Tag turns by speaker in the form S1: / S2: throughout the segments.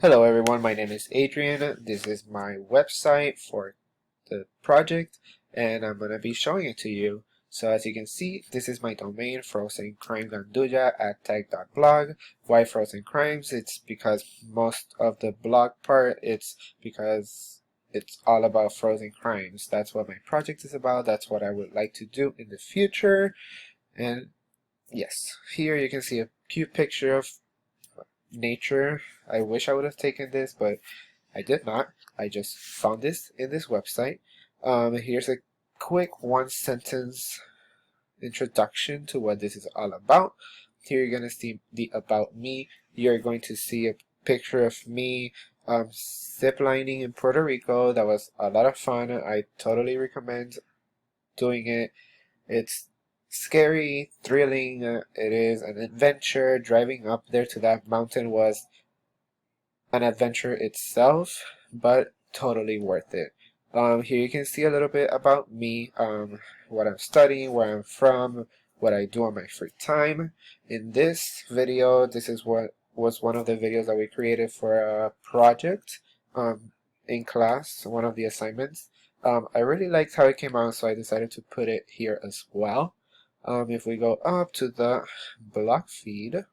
S1: Hello everyone, my name is Adrian. This is my website for the project and I'm going to be showing it to you. So as you can see, this is my domain, frozencrimegandulla at tech.blog. Why Frozen Crimes? It's because most of the blog part, it's because it's all about frozen crimes. That's what my project is about. That's what I would like to do in the future. And yes, here you can see a cute picture of nature. I wish I would have taken this, but I did not. I just found this in this website. Here's a quick one-sentence introduction to what this is all about. Here you're going to see the About Me. You're going to see a picture of me ziplining in Puerto Rico. That was a lot of fun. I totally recommend doing it. It's scary, thrilling. It is an adventure. Driving up there to that mountain was an adventure itself, but totally worth it. Here you can see a little bit about me, what I'm studying, where I'm from, what I do on my free time. In this video, this is what was one of the videos that we created for a project in class, one of the assignments. I really liked how it came out, so I decided to put it here as well. If we go up to the blog feed,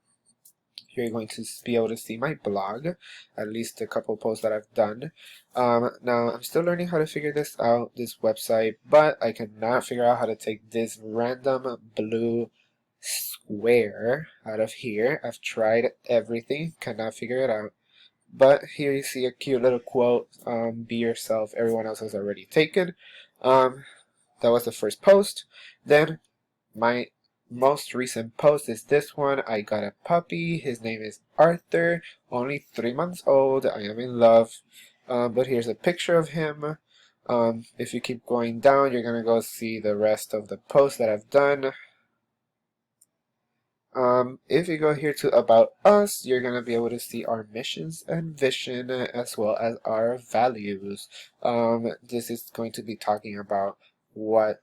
S1: you're going to be able to see my blog, at least a couple posts that I've done. Now, I'm still learning how to figure this out, this website, but I cannot figure out how to take this random blue square out of here. I've tried everything, cannot figure it out. But here you see a cute little quote, be yourself, everyone else has already taken. That was the first post. Then my most recent post is this one. I got a puppy. His name is Arthur, only 3 months old. I am in love. But here's a picture of him. If you keep going down, you're gonna go see the rest of the posts that I've done. If you go here to About Us, you're gonna be able to see our missions and vision as well as our values. This is going to be talking about what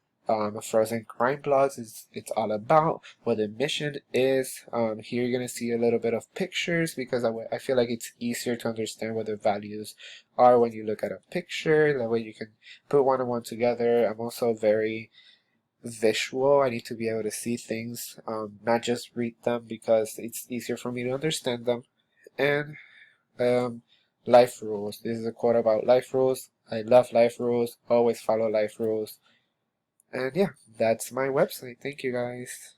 S1: Frozen Crime Blogs it's all about, what the mission is. Here you're gonna see a little bit of pictures because I feel like it's easier to understand what the values are when you look at a picture. That way you can put one and one together. I'm also very visual. I need to be able to see things, not just read them because it's easier for me to understand them. And life rules. This is a quote about life rules. I love life rules. Always follow life rules. And yeah, that's my website. Thank you guys.